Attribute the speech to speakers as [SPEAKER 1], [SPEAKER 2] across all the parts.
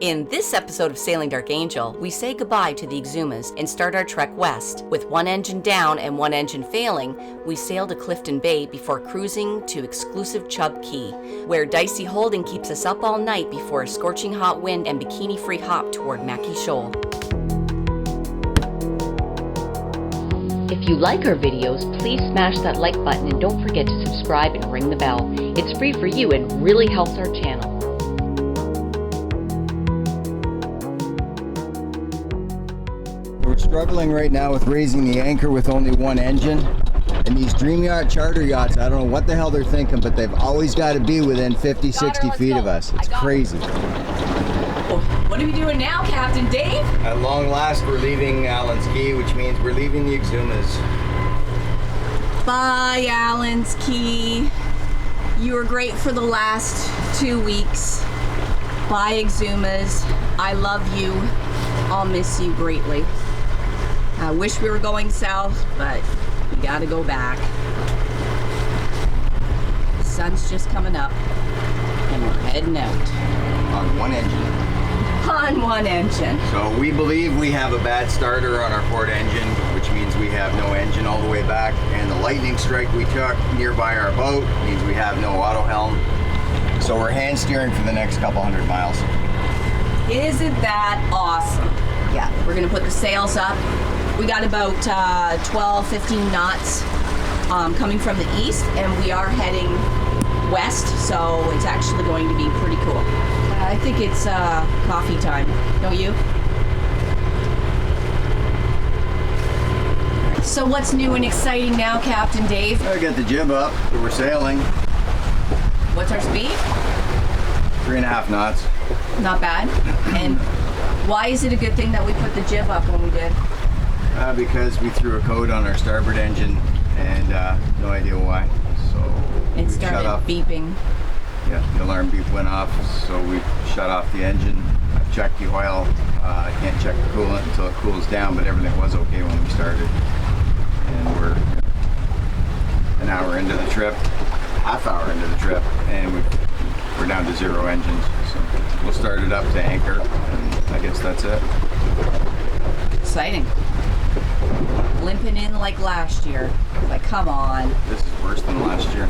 [SPEAKER 1] In this episode of Sailing Dark Angel, we say goodbye to the Exumas and start our trek west. With one engine down and one engine failing, we sail to Clifton Bay before cruising to exclusive Chub Cay, where dicey holding keeps us up all night before a scorching hot wind and bikini-free hop toward Mackie Shoal. If you like our videos, please smash that like button and don't forget to subscribe and ring the bell. It's free for you and really helps our channel.
[SPEAKER 2] We're struggling right now with raising the anchor with only one engine. And these dream yacht charter yachts, I don't know what the hell they're thinking, but they've always got to be within 50, 60 feet of us. It's crazy.
[SPEAKER 1] What are we doing now, Captain Dave?
[SPEAKER 2] At long last, we're leaving Allen's Key, which means we're leaving the Exumas.
[SPEAKER 1] Bye, Allen's Key. You were great for the last 2 weeks. Bye, Exumas. I love you. I'll miss you greatly. I wish we were going south, but we gotta go back. The sun's just coming up, and we're heading out.
[SPEAKER 2] On one engine.
[SPEAKER 1] On one engine.
[SPEAKER 2] So we believe we have a bad starter on our port engine, which means we have no engine all the way back. And the lightning strike we took nearby our boat means we have no auto helm. So we're hand steering for the next couple 100 miles.
[SPEAKER 1] Isn't that awesome? Yeah, we're gonna put the sails up. We got about 12, 15 knots coming from the east, and we are heading west, so it's actually going to be pretty cool. I think it's coffee time, don't you? So what's new and exciting now, Captain Dave?
[SPEAKER 2] I got the jib up, but we're sailing.
[SPEAKER 1] What's our speed?
[SPEAKER 2] 3.5 knots.
[SPEAKER 1] Not bad. And why is it a good thing that we put the jib up when we did?
[SPEAKER 2] Because we threw a code on our starboard engine and no idea why. So
[SPEAKER 1] it started beeping.
[SPEAKER 2] Yeah, the alarm beep went off, so we shut off the engine. I've checked the oil. I can't check the coolant until it cools down, but everything was okay when we started. And we're an hour into the trip, half hour into the trip, and we're down to 0 engines. So we'll start it up to anchor, and I guess that's it.
[SPEAKER 1] Exciting. Limping in like last year. Like, come on.
[SPEAKER 2] This is worse than last year.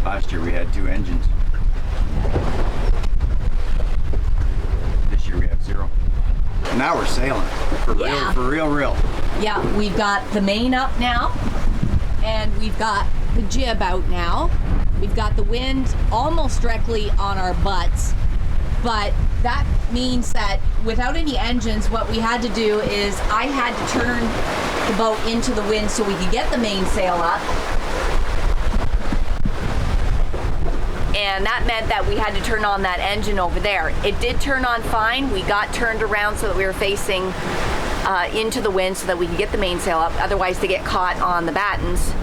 [SPEAKER 2] Last year we had 2 engines. This year we have 0. And now we're sailing. For real.
[SPEAKER 1] Yeah, we've got the main up now, and we've got the jib out now. We've got the wind almost directly on our butts, but that means that without any engines, what we had to do is I had to turn the boat into the wind so we could get the mainsail up. And that meant that we had to turn on that engine over there. It did turn on fine. We got turned around so that we were facing into the wind so that we could get the mainsail up. Otherwise, they get caught on the battens.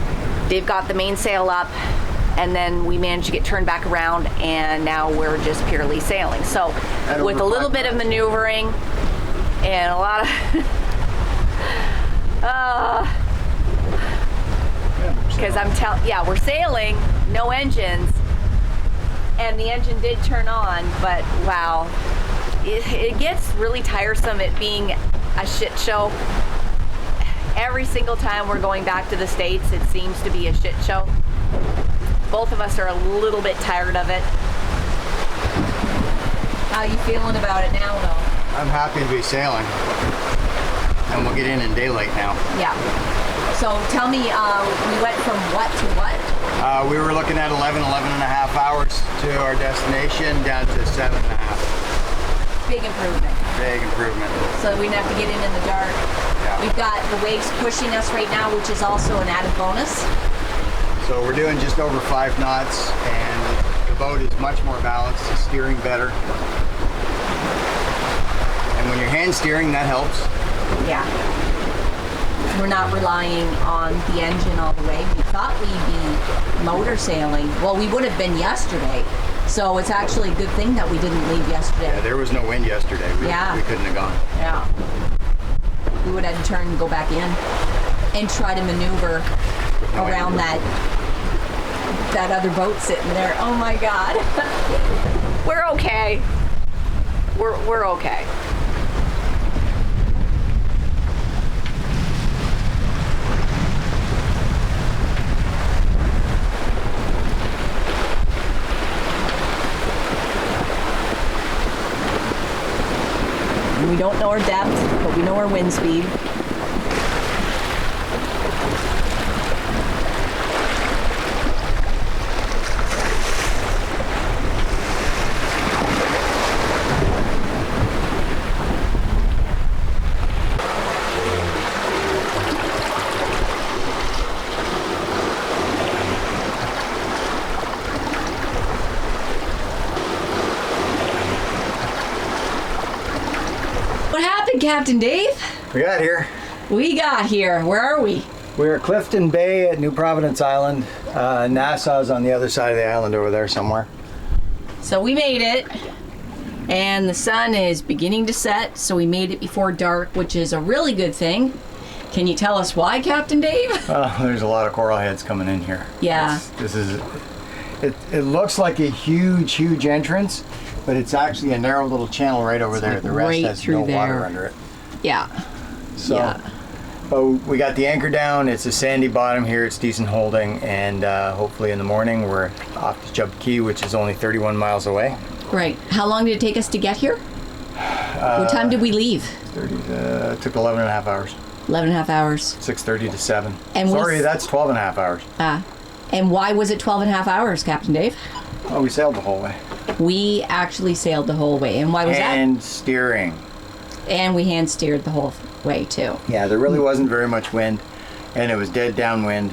[SPEAKER 1] They've got the mainsail up, and then we managed to get turned back around, and now we're just purely sailing. So with a little bit of maneuvering and a lot of because we're sailing, no engines, and the engine did turn on, but wow, it gets really tiresome it being a shit show. Every single time we're going back to the States, it seems to be a shit show. Both of us are a little bit tired of it. How are you feeling about it now, though?
[SPEAKER 2] I'm happy to be sailing. And we'll get in daylight now.
[SPEAKER 1] Yeah. So tell me, we went from what to what?
[SPEAKER 2] We were looking at 11 and a half hours to our destination, down to 7.5.
[SPEAKER 1] Big improvement.
[SPEAKER 2] Big improvement.
[SPEAKER 1] So we didn't have to get in the dark. Yeah. We've got the waves pushing us right now, which is also an added bonus.
[SPEAKER 2] So we're doing just over 5 knots, and the boat is much more balanced, it's steering better. And when you're hand steering, that helps.
[SPEAKER 1] Yeah. We're not relying on the engine all the way. We thought we'd be motor sailing. Well, we would have been yesterday. So it's actually a good thing that we didn't leave yesterday.
[SPEAKER 2] Yeah, there was no wind yesterday. We couldn't have gone.
[SPEAKER 1] Yeah. We would have to turn and go back in and try to maneuver around that that other boat sitting there. Oh my God. We're okay. We're okay. And we don't know our depth, but we know our wind speed. What happened, Captain Dave?
[SPEAKER 2] We got here.
[SPEAKER 1] We got here. Where are we?
[SPEAKER 2] We're at Clifton Bay at New Providence Island. Nassau's on the other side of the island over there somewhere.
[SPEAKER 1] So we made it, and the sun is beginning to set, so we made it before dark, which is a really good thing. Can you tell us why, Captain Dave?
[SPEAKER 2] There's a lot of coral heads coming in here.
[SPEAKER 1] Yeah.
[SPEAKER 2] It looks like a huge entrance, but it's actually a narrow little channel right over there.
[SPEAKER 1] Like
[SPEAKER 2] the rest
[SPEAKER 1] right
[SPEAKER 2] has no water under it.
[SPEAKER 1] Yeah.
[SPEAKER 2] So,
[SPEAKER 1] yeah.
[SPEAKER 2] But we got the anchor down. It's a sandy bottom here. It's decent holding, and hopefully in the morning we're off to Chub Cay, which is only 31 miles away.
[SPEAKER 1] Right. How long did it take us to get here? What time did we leave?
[SPEAKER 2] It took 11 and a half hours.
[SPEAKER 1] 11 and a half hours.
[SPEAKER 2] 6:30 to 7.
[SPEAKER 1] And
[SPEAKER 2] sorry, that's 12 and a half hours.
[SPEAKER 1] And why was it 12 and a half hours, Captain Dave?
[SPEAKER 2] Oh, we sailed the whole way.
[SPEAKER 1] We actually sailed the whole way. And why was that?
[SPEAKER 2] Hand steering.
[SPEAKER 1] And we hand steered the whole way too.
[SPEAKER 2] Yeah, there really wasn't very much wind, and it was dead downwind,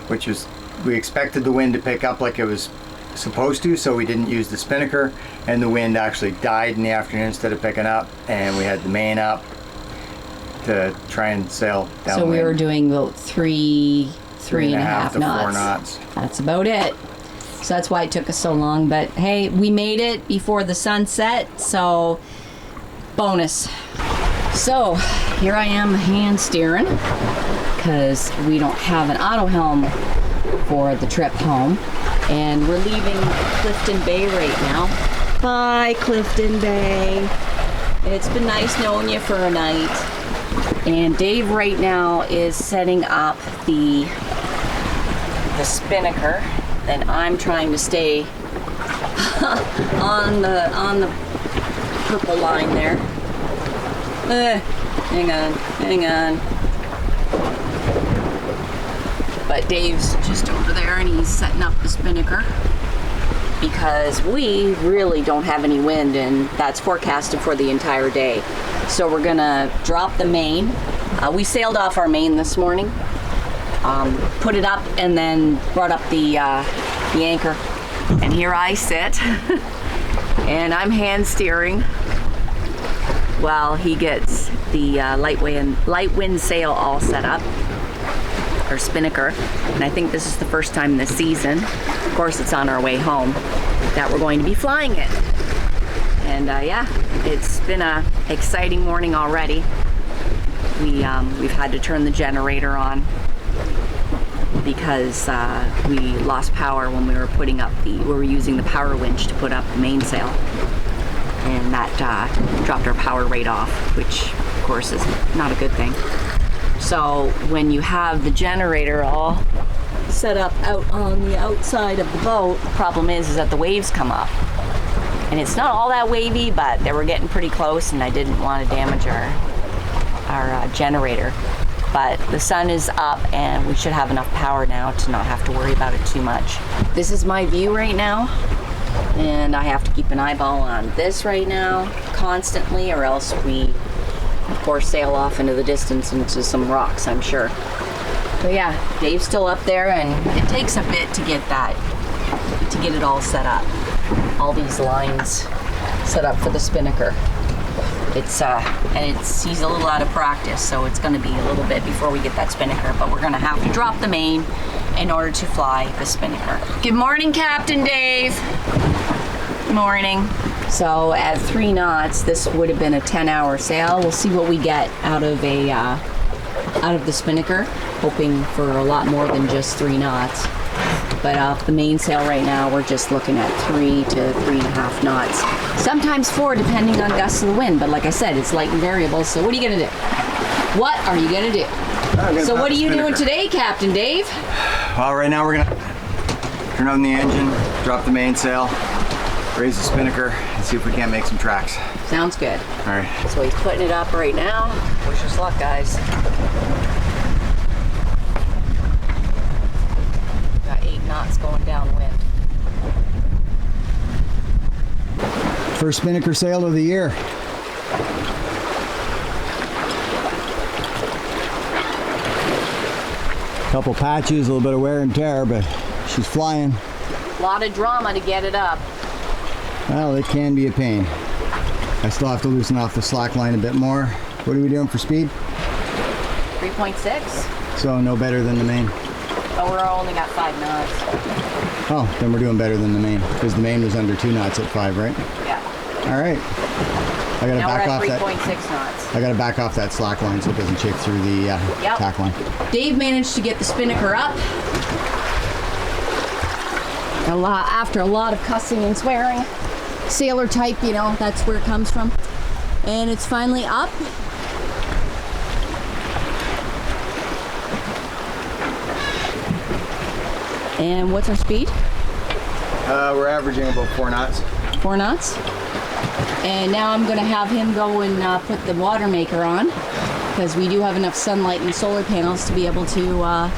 [SPEAKER 2] which was, we expected the wind to pick up like it was supposed to, so we didn't use the spinnaker, and the wind actually died in the afternoon instead of picking up, and we had the main up to try and sail downwind.
[SPEAKER 1] So we were doing about three and a half
[SPEAKER 2] to
[SPEAKER 1] knots.
[SPEAKER 2] 4 knots.
[SPEAKER 1] That's about it. So that's why it took us so long, but hey, we made it before the sun set, so bonus. So here I am hand steering because we don't have an auto helm for the trip home, and we're leaving Clifton Bay right now. Bye, Clifton Bay. It's been nice knowing you for a night. And Dave right now is setting up the spinnaker, and I'm trying to stay on the purple line there. Hang on. But Dave's just over there and he's setting up the spinnaker because we really don't have any wind, and that's forecasted for the entire day. So we're gonna drop the main. We sailed off our main this morning, put it up, and then brought up the anchor. And here I sit, and I'm hand steering while he gets the light wind sail all set up, or spinnaker. And I think this is the first time this season, of course it's on our way home, that we're going to be flying it. And yeah, it's been a exciting morning already. We've had to turn the generator on because we lost power when we were putting up we were using the power winch to put up the mainsail, and that dropped our power rate off, which of course is not a good thing. So when you have the generator all set up out on the outside of the boat, the problem is that the waves come up. And it's not all that wavy, but they were getting pretty close, and I didn't want to damage our generator. But the sun is up, and we should have enough power now to not have to worry about it too much. This is my view right now, and I have to keep an eyeball on this right now constantly, or else we, of course, sail off into the distance into some rocks, I'm sure. So yeah, Dave's still up there, and it takes a bit to get it all set up. All these lines set up for the spinnaker. He's a little out of practice, so it's going to be a little bit before we get that spinnaker, but we're going to have to drop the main in order to fly the spinnaker. Good morning, Captain Dave. Morning. So at 3 knots, this would have been a 10-hour sail. We'll see what we get out of the spinnaker, hoping for a lot more than just 3 knots. But off the mainsail right now, we're just looking at 3 to 3.5 knots. Sometimes 4, depending on gusts of the wind. But like I said, it's light and variable. So what are you gonna do? What are you gonna do? So what are you doing today, Captain Dave?
[SPEAKER 2] Well, right now we're gonna turn on the engine, drop the mainsail, raise the spinnaker, and see if we can't make some tracks.
[SPEAKER 1] Sounds good.
[SPEAKER 2] All right.
[SPEAKER 1] So he's putting it up right now. Wish us luck, guys. Got 8 knots going downwind.
[SPEAKER 2] First spinnaker sail of the year. Couple patches, a little bit of wear and tear, but she's flying.
[SPEAKER 1] A lot of drama to get it up.
[SPEAKER 2] Well, it can be a pain. I still have to loosen off the slack line a bit more. What are we doing for speed?
[SPEAKER 1] 3.6.
[SPEAKER 2] So no better than the main.
[SPEAKER 1] But we're only got 5 knots.
[SPEAKER 2] Oh, then we're doing better than the main, because the main was under 2 knots at 5, right?
[SPEAKER 1] Yeah.
[SPEAKER 2] All right. I gotta
[SPEAKER 1] Now
[SPEAKER 2] back
[SPEAKER 1] we're
[SPEAKER 2] off
[SPEAKER 1] at
[SPEAKER 2] that.
[SPEAKER 1] 3.6 knots.
[SPEAKER 2] I gotta back off that slack line so it doesn't shake through the tack line.
[SPEAKER 1] Dave managed to get the spinnaker up. After a lot of cussing and swearing. Sailor type, you know, that's where it comes from. And it's finally up. And what's our speed?
[SPEAKER 2] We're averaging about 4 knots.
[SPEAKER 1] 4 knots. And now I'm going to have him go and put the water maker on, because we do have enough sunlight and solar panels to be able to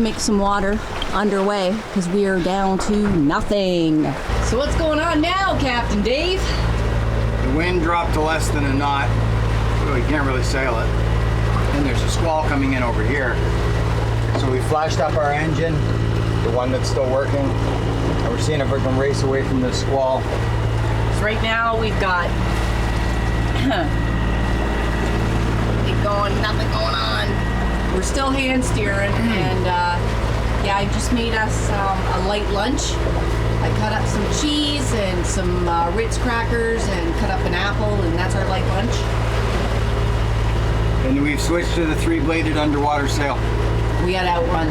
[SPEAKER 1] make some water underway, because we are down to nothing. So what's going on now, Captain Dave?
[SPEAKER 2] The wind dropped to less than a knot, so we can't really sail it. And there's a squall coming in over here. So we flashed up our engine, the one that's still working, and we're seeing if we can race away from this squall.
[SPEAKER 1] So right now we've got nothing going on. We're still hand steering, and yeah, I just made us a light lunch. I cut up some cheese and some Ritz crackers and cut up an apple, and that's our light lunch.
[SPEAKER 2] And we've switched to the 3-bladed underwater sail.
[SPEAKER 1] We got to outrun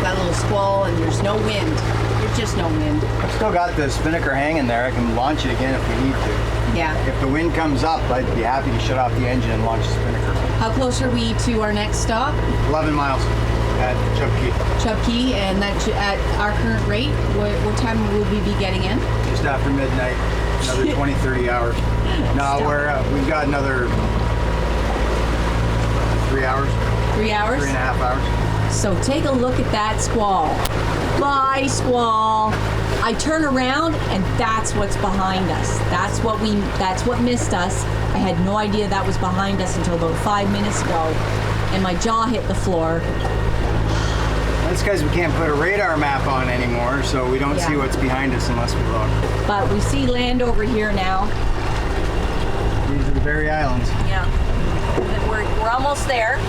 [SPEAKER 1] that little squall, and there's no wind. There's just no wind.
[SPEAKER 2] I've still got the spinnaker hanging there. I can launch it again if we need to.
[SPEAKER 1] Yeah.
[SPEAKER 2] If the wind comes up, I'd be happy to shut off the engine and launch the spinnaker.
[SPEAKER 1] How close are we to our next stop?
[SPEAKER 2] 11 miles at Chub Cay.
[SPEAKER 1] Chub Cay, and that at our current rate, what time will we be getting in?
[SPEAKER 2] Just after midnight, another 20, 30 hours. No, we've got another 3 hours.
[SPEAKER 1] 3 hours?
[SPEAKER 2] 3.5 hours.
[SPEAKER 1] So take a look at that squall. Bye, squall. I turn around and that's what's behind us. That's what missed us. I had no idea that was behind us until about 5 minutes ago, and my jaw hit the floor.
[SPEAKER 2] That's because we can't put a radar map on anymore, so we don't see what's behind us unless we look.
[SPEAKER 1] But we see land over here now.
[SPEAKER 2] These are the Berry Islands.
[SPEAKER 1] Yeah. We're almost there.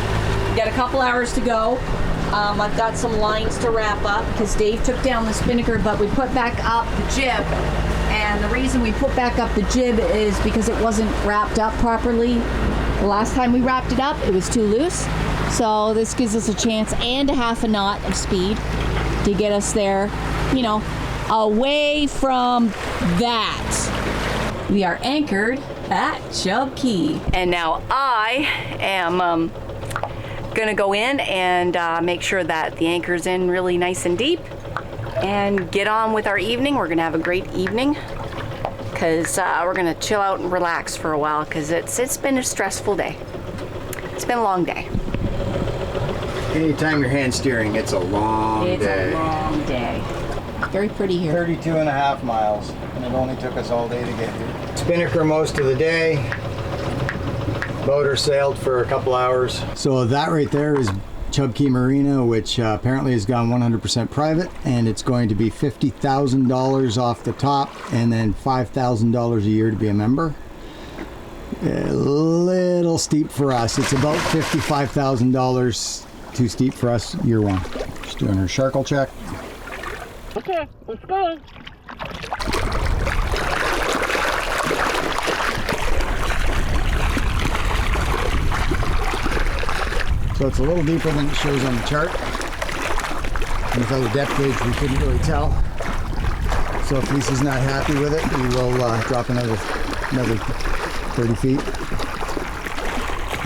[SPEAKER 1] We got a couple hours to go. I've got some lines to wrap up because Dave took down the spinnaker, but we put back up the jib. And the reason we put back up the jib is because it wasn't wrapped up properly. The last time we wrapped it up, it was too loose. So this gives us a chance and a half a knot of speed to get us there, you know, away from that. We are anchored at Chub Cay. And now I am gonna go in and make sure that the anchor's in really nice and deep and get on with our evening. We're gonna have a great evening because we're gonna chill out and relax for a while because it's been a stressful day. It's been a long day.
[SPEAKER 2] Anytime you're hand steering, it's a long day.
[SPEAKER 1] It's a long day. Very pretty here.
[SPEAKER 2] 32.5 miles, and it only took us all day to get here. Spinnaker most of the day. Motor sailed for a couple hours. So that right there is Chub Cay Marina, which apparently has gone 100% private, and it's going to be $50,000 off the top and then $5,000 a year to be a member. A little steep for us. It's about $55,000 too steep for us year one. Just doing her sharkle check.
[SPEAKER 3] Okay, let's go.
[SPEAKER 2] So it's a little deeper than it shows on the chart.
[SPEAKER 4] And without a depth gauge, we couldn't really tell. So if Lisa's not happy with it, we will drop another 30 feet.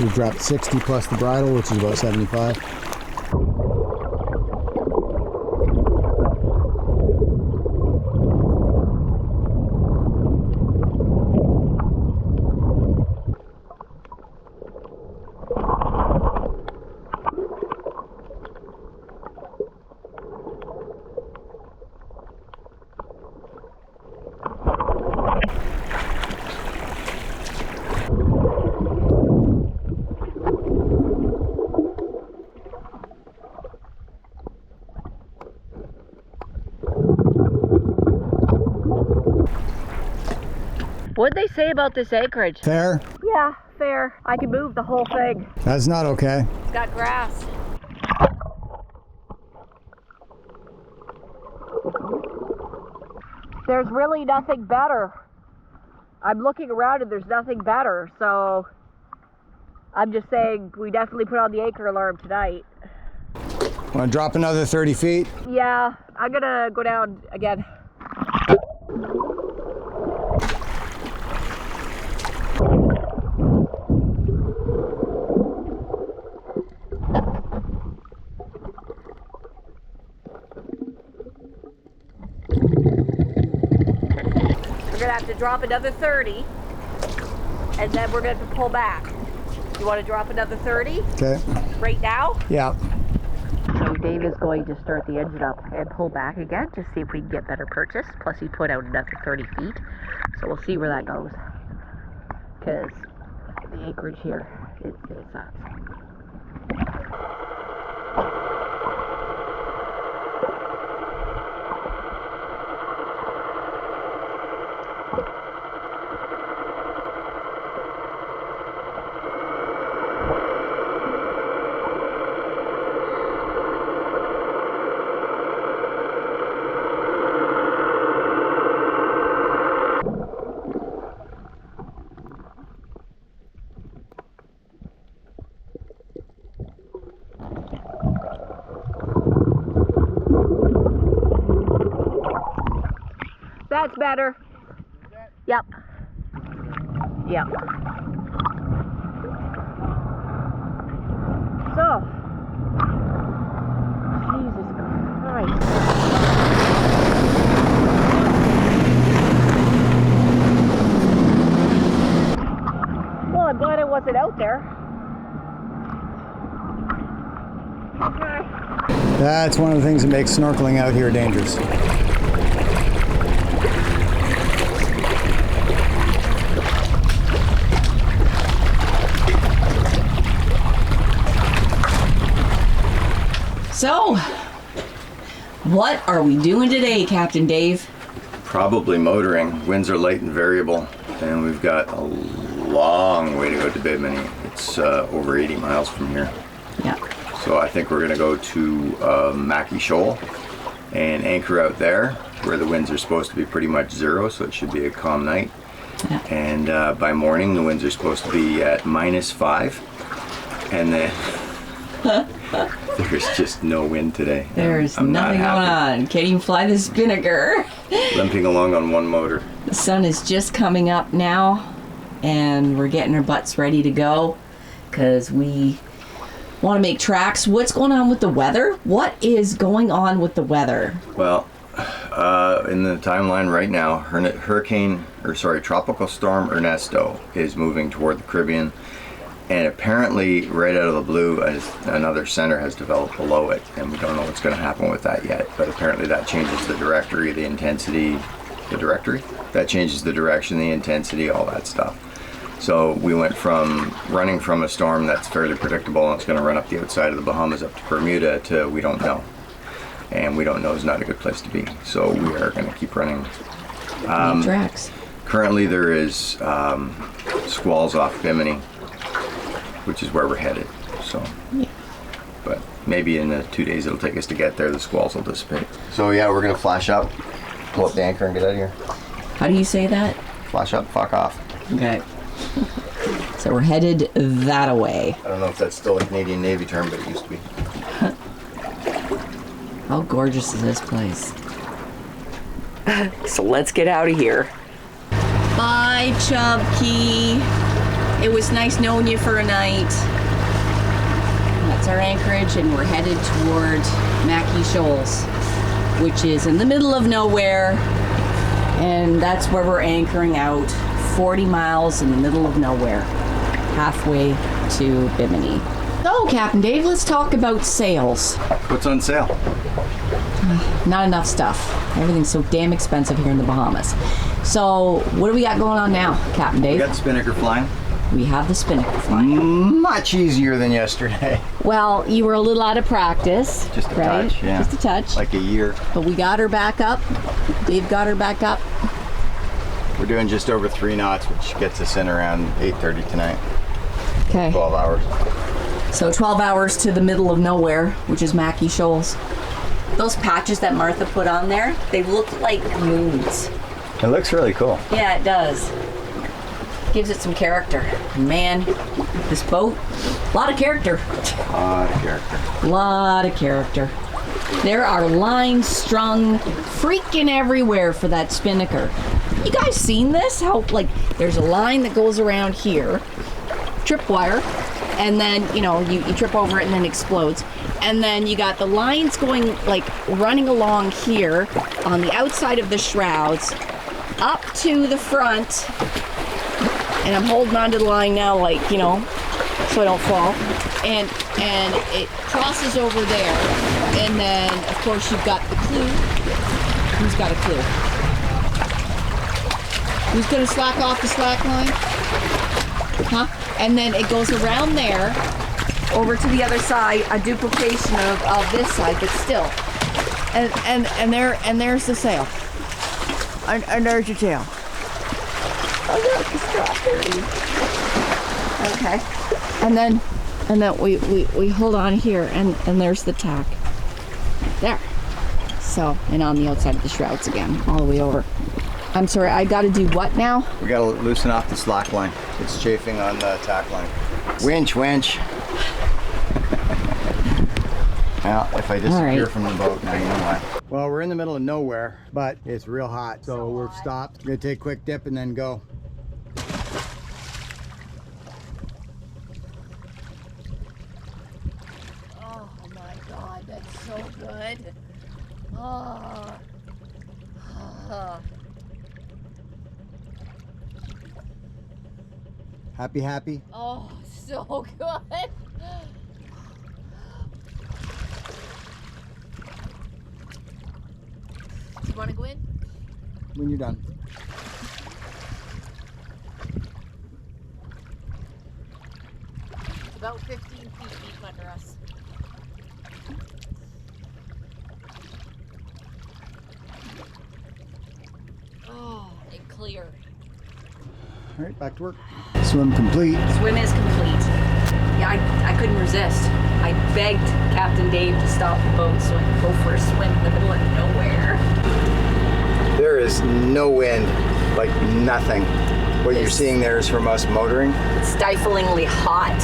[SPEAKER 4] We dropped 60 plus the bridle, which is about 75.
[SPEAKER 1] What'd they say about this acreage?
[SPEAKER 4] Fair?
[SPEAKER 1] Yeah, fair. I can move the whole thing.
[SPEAKER 4] That's not okay.
[SPEAKER 1] It's got grass. There's really nothing better. I'm looking around and there's nothing better, so I'm just saying we definitely put on the acre alarm tonight.
[SPEAKER 4] Want to drop another 30 feet?
[SPEAKER 1] Yeah, I'm gonna go down again. We're gonna have to drop another 30, and then we're gonna have to pull back. You want to drop another 30?
[SPEAKER 4] Okay.
[SPEAKER 1] Right now?
[SPEAKER 4] Yeah.
[SPEAKER 1] So Dave is going to start the engine up and pull back again, just see if we can get better purchase. Plus he put out another 30 feet, so we'll see where that goes. Because the acreage here, it sucks. That's better. Yep. Yep. So, Jesus Christ. Well, I'm glad I wasn't out there. Okay.
[SPEAKER 4] That's one of the things that makes snorkeling out here dangerous.
[SPEAKER 5] So, what are we doing today, Captain Dave?
[SPEAKER 2] Probably motoring. Winds are light and variable, and we've got a long way to go to Bimini. It's over 80 miles from here.
[SPEAKER 5] Yeah.
[SPEAKER 2] So I think we're going to go to Mackie Shoal and anchor out there, where the winds are supposed to be pretty much zero, so it should be a calm night.
[SPEAKER 5] Yeah.
[SPEAKER 2] And by morning, the winds are supposed to be at -5, and then there's just no wind today.
[SPEAKER 5] There's
[SPEAKER 2] I'm not
[SPEAKER 5] nothing going
[SPEAKER 2] happy.
[SPEAKER 5] on. Can't even fly the spinnaker.
[SPEAKER 2] Limping along on one motor.
[SPEAKER 5] The sun is just coming up now, and we're getting our butts ready to go because we want to make tracks. What's going on with the weather? What is going on with the weather?
[SPEAKER 2] Well, in the timeline right now, Tropical Storm Ernesto is moving toward the Caribbean, and apparently right out of the blue, another center has developed below it, and we don't know what's going to happen with that yet, but apparently that changes the directory, the intensity, that changes the direction, the intensity, all that stuff. So we went from running from a storm that's fairly predictable and it's going to run up the outside of the Bahamas up to Bermuda to we don't know. And we don't know is not a good place to be. So we are going to keep running.
[SPEAKER 5] Tracks.
[SPEAKER 2] Currently there is squalls off Bimini, which is where we're headed. So,
[SPEAKER 5] Yeah.
[SPEAKER 2] but maybe in the 2 days it'll take us to get there, the squalls will dissipate. So yeah, we're going to flash up, pull up the anchor and get out of here.
[SPEAKER 5] How do you say that?
[SPEAKER 2] Flash up, fuck off.
[SPEAKER 5] Okay. So we're headed that away.
[SPEAKER 2] I don't know if that's still a Canadian Navy term, but it used to be.
[SPEAKER 5] How gorgeous is this place? So let's get out of here. Bye, Chub Cay. It was nice knowing you for a night. That's our anchorage, and we're headed toward Mackie Shoals, which is in the middle of nowhere, and that's where we're anchoring out. 40 miles in the middle of nowhere, halfway to Bimini. So, Captain Dave, let's talk about sails.
[SPEAKER 2] What's on sale?
[SPEAKER 5] Not enough stuff. Everything's so damn expensive here in the Bahamas. So, what do we got going on now, Captain Dave?
[SPEAKER 2] We got the spinnaker flying.
[SPEAKER 5] We have the spinnaker flying.
[SPEAKER 2] Much easier than yesterday.
[SPEAKER 5] Well, you were a little out of practice.
[SPEAKER 2] Just a
[SPEAKER 5] right?
[SPEAKER 2] touch, yeah.
[SPEAKER 5] Just a touch.
[SPEAKER 2] Like a year.
[SPEAKER 5] But we got her back up. Dave got her back up.
[SPEAKER 2] We're doing just over 3 knots, which gets us in around 8:30 tonight.
[SPEAKER 5] Okay.
[SPEAKER 2] 12 hours.
[SPEAKER 5] So 12 hours to the middle of nowhere, which is Mackie Shoals. Those patches that Martha put on there, they look like moons.
[SPEAKER 2] It looks really cool.
[SPEAKER 5] Yeah, it does. Gives it some character. Man, this boat, a lot of character.
[SPEAKER 2] A lot of character.
[SPEAKER 5] Lot of character. There are lines strung freaking everywhere for that spinnaker. You guys seen this? How, like, there's a line that goes around here, tripwire, and then, you know, you trip over it and then it explodes. And then you got the lines going, like, running along here on the outside of the shrouds, up to the front. And I'm holding onto the line now, like, you know, so I don't fall. And it crosses over there. And then, of course, you've got the clue. Who's got a clue? Who's going to slack off the slack line? Huh? And then it goes around there, over to the other side, a duplication of this side, but still. And there's the sail. And there's your tail. Oh, look, the strawberry. Okay. And then we hold on here, and there's the tack. There. So, and on the outside of the shrouds again, all the way over. I'm sorry, I gotta do what now?
[SPEAKER 2] We gotta loosen off the slack line. It's chafing on the tack line. Winch. Well, if I disappear from the boat, now you know why. Well, we're in the middle of nowhere, but it's real hot, so we're stopped. We're gonna take a quick dip and then go.
[SPEAKER 1] Oh my God, that's so good. Oh.
[SPEAKER 2] Happy?
[SPEAKER 1] Oh, so good. You want to go in?
[SPEAKER 2] When you're done.
[SPEAKER 1] It's about 15 feet deep under us. Oh, and clear.
[SPEAKER 2] All right, back to work.
[SPEAKER 4] Swim complete.
[SPEAKER 5] Swim is complete. Yeah, I couldn't resist. I begged Captain Dave to stop the boat so I could go for a swim in the middle of nowhere.
[SPEAKER 2] There is no wind, like nothing. What you're seeing there is from us motoring.
[SPEAKER 5] It's stiflingly hot.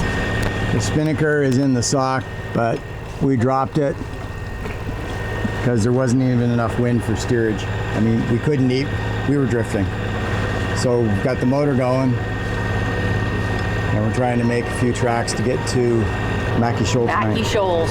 [SPEAKER 4] The spinnaker is in the sock, but we dropped it because there wasn't even enough wind for steerage. I mean, we couldn't eat. We were drifting. So we've got the motor going, and we're trying to make a few tracks to get to Mackie Shoal tonight.
[SPEAKER 5] Mackie Shoals.